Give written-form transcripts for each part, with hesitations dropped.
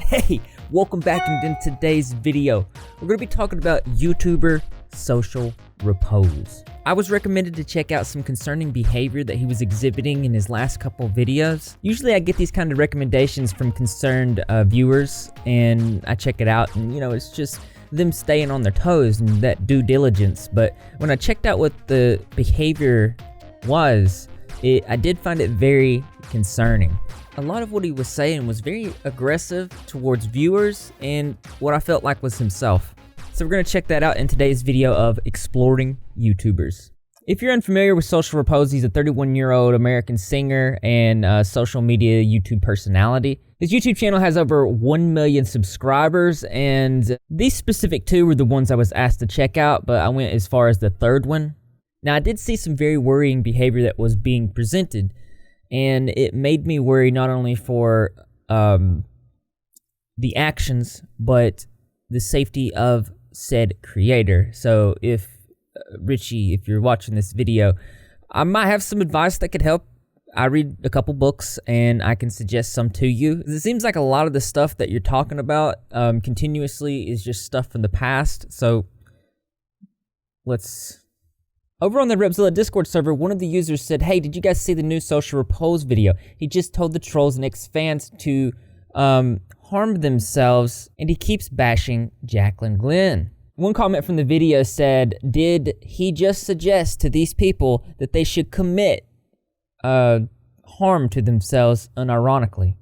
Hey, welcome back. In today's video, we're going to be talking about YouTuber Social Repose. I was recommended to check out some concerning behavior that he was exhibiting in his last couple videos. Usually I get these kind of recommendations from concerned viewers, and I check it out, and it's just them staying on their toes and that due diligence. But when I checked out what the behavior was, I did find it very concerning. A lot of what he was saying was very aggressive towards viewers and what I felt like was himself. So we're going to check that out in today's video of Exploring YouTubers. If you're unfamiliar with Social Repose, he's a 31-year-old American singer and social media YouTube personality. His YouTube channel has over 1 million subscribers, and these specific two were the ones I was asked to check out, but I went as far as the third one. Now, I did see some very worrying behavior that was being presented, and it made me worry not only for the actions, but the safety of said creator. So if Richie, if you're watching this video, I might have some advice that could help. I read a couple books and I can suggest some to you. It seems like a lot of the stuff that you're talking about continuously is just stuff from the past. So over on the Repzilla Discord server, one of the users said, "Hey, did you guys see the new Social Repose video? He just told the trolls and ex-fans to harm themselves, and he keeps bashing Jaclyn Gleen." One comment from the video said, "Did he just suggest to these people that they should commit harm to themselves unironically?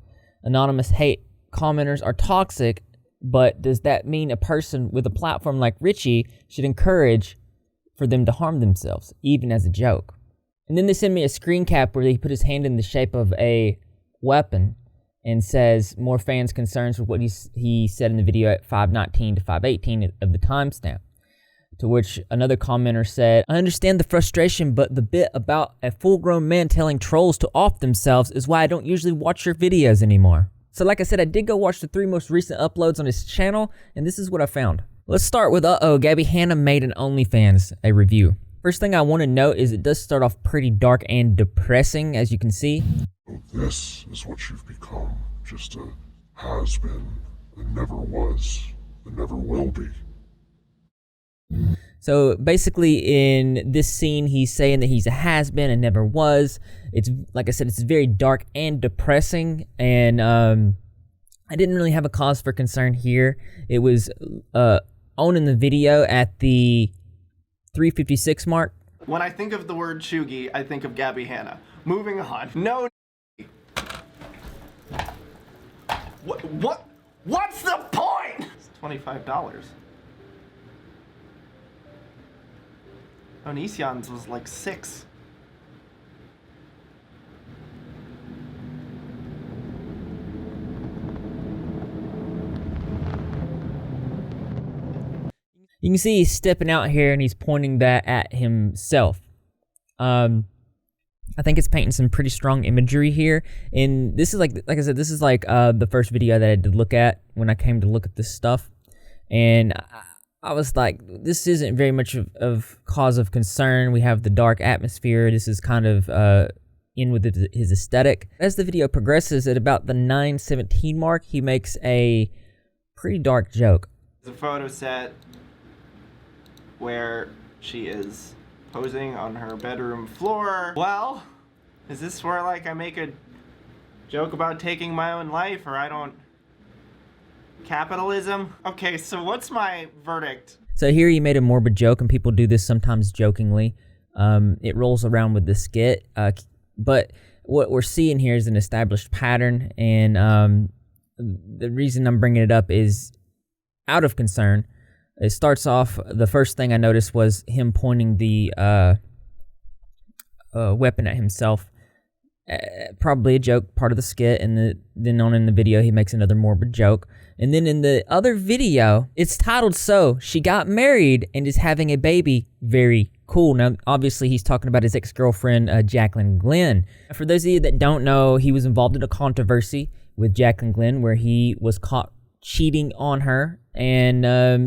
Anonymous hate commenters are toxic, but does that mean a person with a platform like Richie should encourage for them to harm themselves, even as a joke?" And then they send me a screen cap where he put his hand in the shape of a weapon and says, "More fans' concerns with what he said in the video at 5:19 to 5:18 of the timestamp." To which another commenter said, "I understand the frustration, but the bit about a full-grown man telling trolls to off themselves is why I don't usually watch your videos anymore." So like I said, I did go watch the 3 most recent uploads on his channel, and this is what I found. Let's start with Gabby Hanna made an OnlyFans, a review. First thing I want to note is it does start off pretty dark and depressing, as you can see. This is what you've become, just a has-been, and never was, and never will be. So basically in this scene, he's saying that he's a has-been and never was. It's, like I said, it's very dark and depressing, and I didn't really have a cause for concern here. It was on in the video at the 3:56 mark. When I think of the word chuggy, I think of Gabby Hanna. Moving on. No. What's the point? It's $25. Onision's was like $6. You can see he's stepping out here and he's pointing that at himself. I think it's painting some pretty strong imagery here. And this is like I said, this is like the first video that I did look at when I came to look at this stuff. And I was like, this isn't very much of cause of concern. We have the dark atmosphere. This is kind of in with his aesthetic. As the video progresses, at about the 9:17 mark, he makes a pretty dark joke. The photo set where she is posing on her bedroom floor. Well, is this where like I make a joke about taking my own life, or I don't... Capitalism? Okay, so what's my verdict? So here he made a morbid joke, and people do this sometimes jokingly. It rolls around with the skit, but what we're seeing here is an established pattern, and the reason I'm bringing it up is out of concern. It starts off, the first thing I noticed was him pointing the weapon at himself. Probably a joke, part of the skit, and then on in the video he makes another morbid joke. And then in the other video, it's titled, "So, she got married and is having a baby. Very cool." Now, obviously, he's talking about his ex-girlfriend, Jaclyn Gleen. For those of you that don't know, he was involved in a controversy with Jaclyn Gleen where he was caught cheating on her, and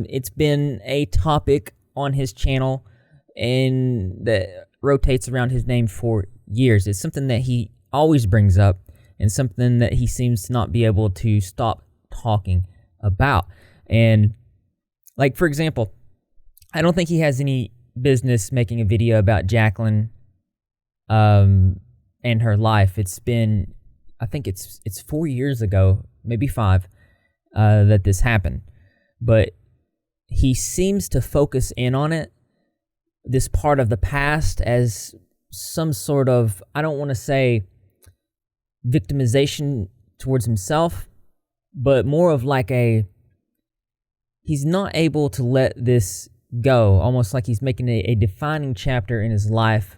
it's been a topic on his channel and that rotates around his name for years. It's something that he always brings up and something that he seems to not be able to stop talking about. And like, for example, I don't think he has any business making a video about Jaclyn and her life. It's been, I think it's 4 years ago, maybe 5, that this happened. But he seems to focus in on it, this part of the past, as some sort of, I don't want to say victimization towards himself, but more of like he's not able to let this go, almost like he's making a defining chapter in his life,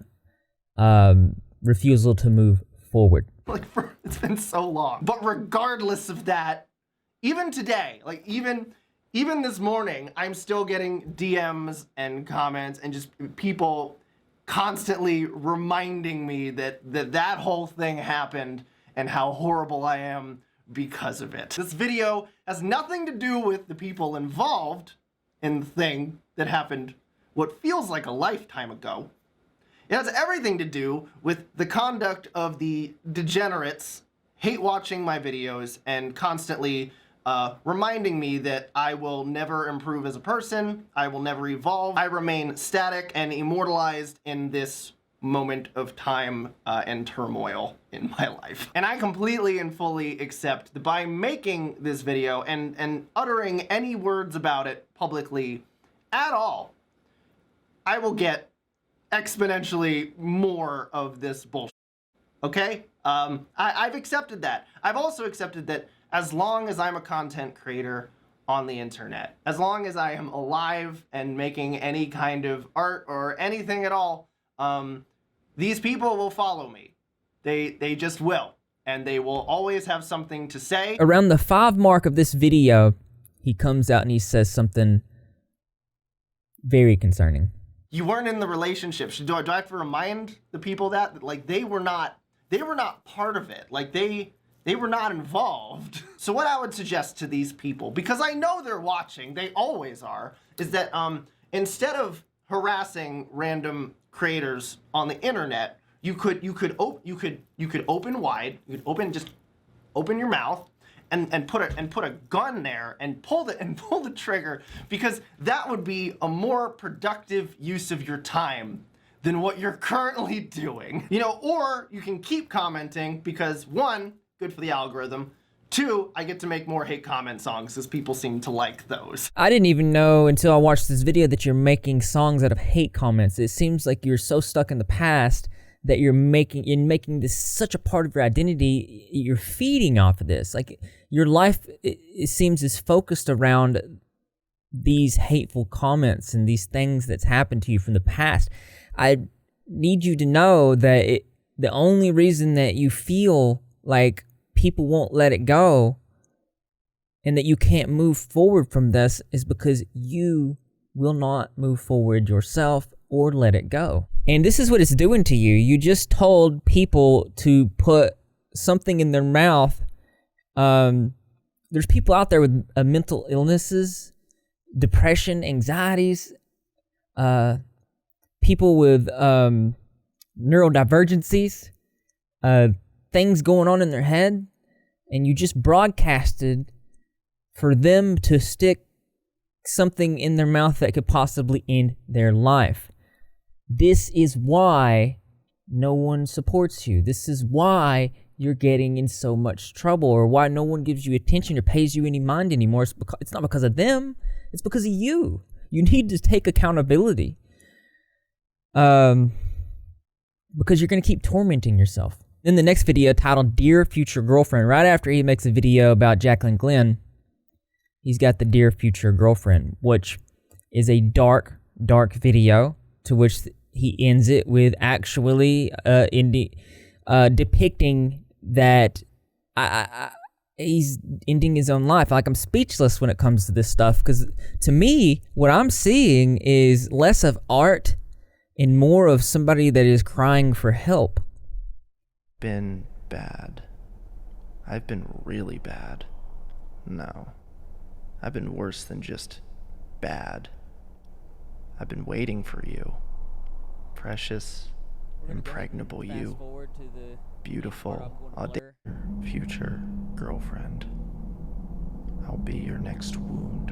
refusal to move forward. Like, it's been so long. But regardless of that, even today, like even this morning, I'm still getting DMs and comments and just people constantly reminding me that whole thing happened and how horrible I am because of it. This video has nothing to do with the people involved in the thing that happened what feels like a lifetime ago. It has everything to do with the conduct of the degenerates hate watching my videos and constantly reminding me that I will never improve as a person, I will never evolve, I remain static and immortalized in this moment of time and turmoil in my life. And I completely and fully accept that by making this video and uttering any words about it publicly at all, I will get exponentially more of this bullshit. Okay? I've accepted that. I've also accepted that as long as I'm a content creator on the internet, as long as I am alive and making any kind of art or anything at all, these people will follow me. They just will. And they will always have something to say. Around the 5 mark of this video, he comes out and he says something very concerning. You weren't in the relationship. Do I have to remind the people that like they were not part of it. Like they were not involved. So what I would suggest to these people, because I know they're watching, they always are, is that instead of harassing random creators on the internet, you could open wide, just open your mouth and put a gun there and pull the trigger, because that would be a more productive use of your time than what you're currently doing. You know, or you can keep commenting because 1, good for the algorithm. 2, I get to make more hate comment songs as people seem to like those. I didn't even know until I watched this video that you're making songs out of hate comments. It seems like you're so stuck in the past that you're making this such a part of your identity. You're feeding off of this. Like your life, it seems, is focused around these hateful comments and these things that's happened to you from the past. I need you to know that the only reason that you feel like people won't let it go and that you can't move forward from this is because you will not move forward yourself or let it go. And this is what it's doing to you. You just told people to put something in their mouth. There's people out there with mental illnesses, depression, anxieties, people with neurodivergencies, things going on in their head, and you just broadcasted for them to stick something in their mouth that could possibly end their life. This is why no one supports you. This is why you're getting in so much trouble, or why no one gives you attention or pays you any mind anymore. It's not because of them. It's because of you. You need to take accountability. Because you're going to keep tormenting yourself. In the next video titled Dear Future Girlfriend, right after he makes a video about Jaclyn Gleen, he's got the Dear Future Girlfriend, which is a dark, dark video to which he ends it with actually depicting that he's ending his own life. Like, I'm speechless when it comes to this stuff, because to me, what I'm seeing is less of art and more of somebody that is crying for help. Been bad. I've been really bad. No. I've been worse than just bad. I've been waiting for you. Precious, impregnable you. Beautiful, audacious future girlfriend. I'll be your next wound.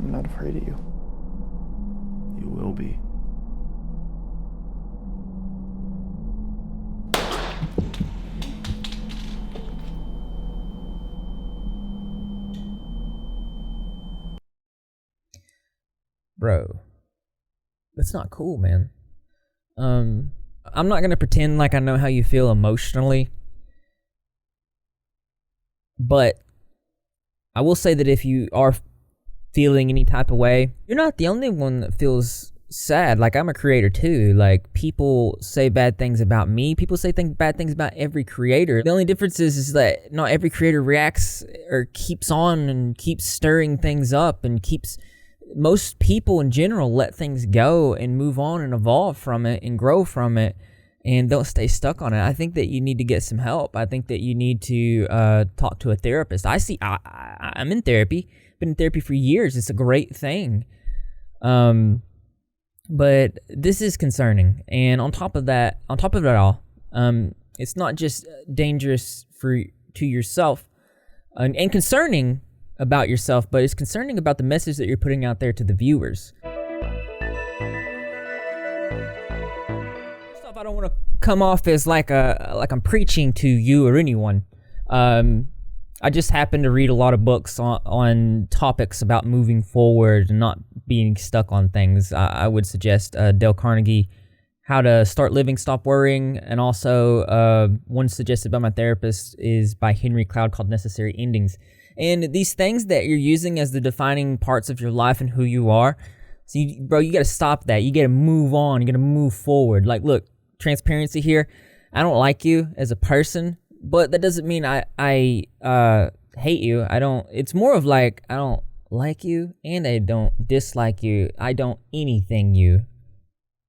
I'm not afraid of you. You will be. Bro, that's not cool, man. I'm not gonna pretend like I know how you feel emotionally, but I will say that if you are feeling any type of way, you're not the only one that feels sad. Like, I'm a creator too. Like, people say bad things about me. People say bad things about every creator. The only difference is that not every creator reacts or keeps on and keeps stirring things up and keeps... Most people in general let things go and move on and evolve from it and grow from it and don't stay stuck on it. I think that you need to get some help. I think that you need to talk to a therapist. I'm in therapy. Been in therapy for years. It's a great thing. But this is concerning. And on top of it all, it's not just dangerous to yourself and concerning about yourself, but it's concerning about the message that you're putting out there to the viewers. First off, I don't want to come off as like I'm preaching to you or anyone. I just happen to read a lot of books on topics about moving forward and not being stuck on things. I would suggest Dale Carnegie, How to Start Living, Stop Worrying, and also one suggested by my therapist is by Henry Cloud called Necessary Endings. And these things that you're using as the defining parts of your life and who you are, so bro, you gotta stop that. You gotta move on. You gotta move forward. Like, look, transparency here. I don't like you as a person, but that doesn't mean I hate you. It's more of like, I don't like you and I don't dislike you. I don't anything you.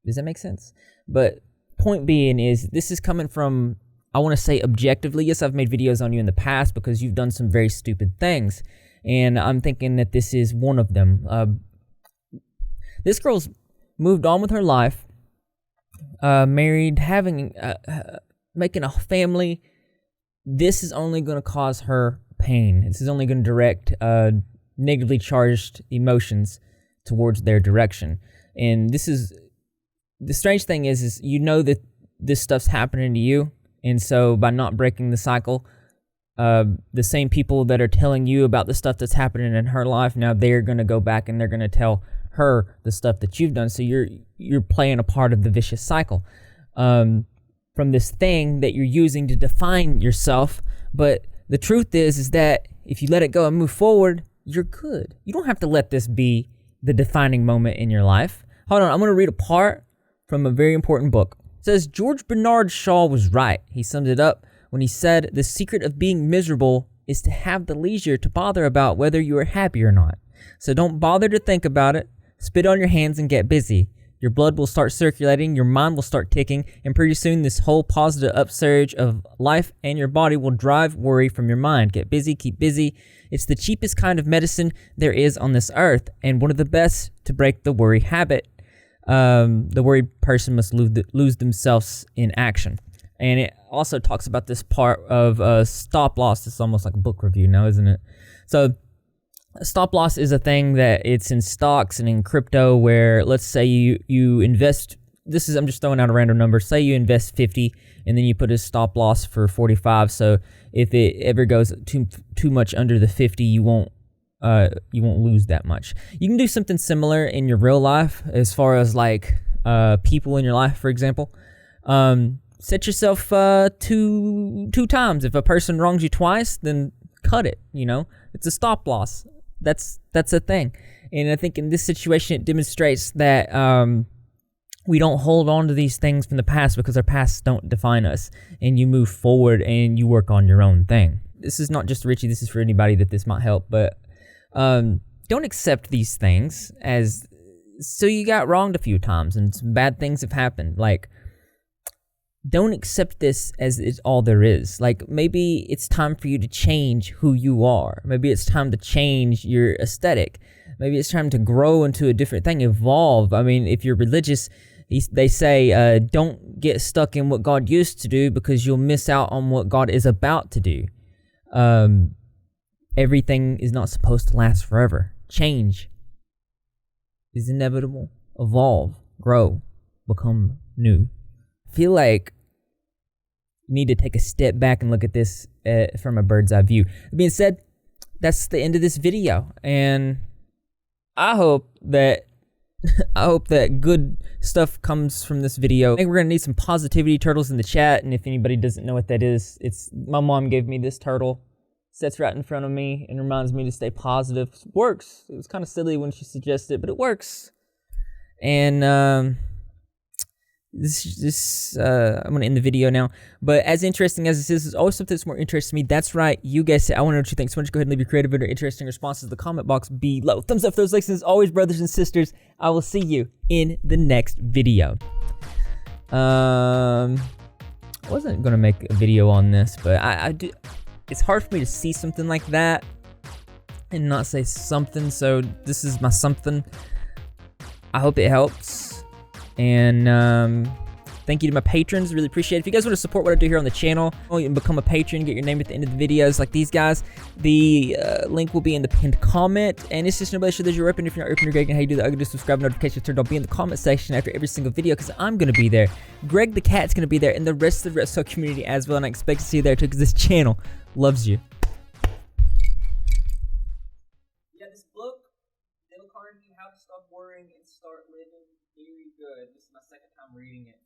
Does that make sense? But point being is, this is coming from, I want to say objectively. Yes, I've made videos on you in the past because you've done some very stupid things. And I'm thinking that this is one of them. This girl's moved on with her life, married, making a family. This is only going to cause her pain. This is only going to direct negatively charged emotions towards their direction. And this is, the strange thing is you know that this stuff's happening to you. And so by not breaking the cycle, the same people that are telling you about the stuff that's happening in her life, now they're going to go back and they're going to tell her the stuff that you've done. So you're playing a part of the vicious cycle from this thing that you're using to define yourself. But the truth is that if you let it go and move forward, you're good. You don't have to let this be the defining moment in your life. Hold on, I'm going to read a part from a very important book. It says, George Bernard Shaw was right. He summed it up when he said, the secret of being miserable is to have the leisure to bother about whether you are happy or not. So don't bother to think about it. Spit on your hands and get busy. Your blood will start circulating, your mind will start ticking, and pretty soon this whole positive upsurge of life and your body will drive worry from your mind. Get busy, keep busy. It's the cheapest kind of medicine there is on this earth, and one of the best to break the worry habit. The worried person must lose themselves in action. And it also talks about this part of stop loss. It's almost like a book review now, isn't it? So stop loss is a thing that it's in stocks and in crypto where, let's say you invest, I'm just throwing out a random number. Say you invest 50 and then you put a stop loss for 45. So if it ever goes too much under the 50, you won't lose that much. You can do something similar in your real life as far as like people in your life, for example. Set yourself two times. If a person wrongs you twice, then cut it, It's a stop loss. That's a thing. And I think in this situation, it demonstrates that we don't hold on to these things from the past because our pasts don't define us. And you move forward and you work on your own thing. This is not just Richie. This is for anybody that this might help. But don't accept these things as, so you got wronged a few times and some bad things have happened. Like, don't accept this as it's all there is. Like, maybe it's time for you to change who you are. Maybe it's time to change your aesthetic. Maybe it's time to grow into a different thing, evolve. I mean, if you're religious, They say, don't get stuck in what God used to do because you'll miss out on what God is about to do. Everything is not supposed to last forever. Change is inevitable. Evolve, grow, become new. I feel like you need to take a step back and look at this from a bird's eye view. That being said, that's the end of this video, and I hope that good stuff comes from this video. I think we're gonna need some positivity turtles in the chat, and if anybody doesn't know what that is, it's my mom gave me this turtle. Sits right in front of me and reminds me to stay positive. It works. It was kind of silly when she suggested it, but it works. And I'm gonna end the video now. But as interesting as this is, there's always something that's more interesting to me. That's right, you guys say. I want to know what you think. So why don't you go ahead and leave your creative or interesting responses in the comment box below. Thumbs up for those likes, and as always, brothers and sisters, I will see you in the next video. I wasn't gonna make a video on this, but I do. It's hard for me to see something like that and not say something, so this is my something. I hope it helps. And thank you to my patrons, really appreciate it. If you guys want to support what I do here on the channel, you can become a patron, get your name at the end of the videos like these guys. The link will be in the pinned comment, and it's just nobody sure that you're open. If you're not open, you're Greg, and how you do that, I can just subscribe, notifications turned on, be in the comment section after every single video, because I'm going to be there. Greg the Cat's going to be there, and the rest of the Repzilla community as well, and I expect to see you there too, because this channel loves you. Yeah, this book, Dale Carnegie, How to Stop Worrying and Start Living, very good. This is my second time reading it.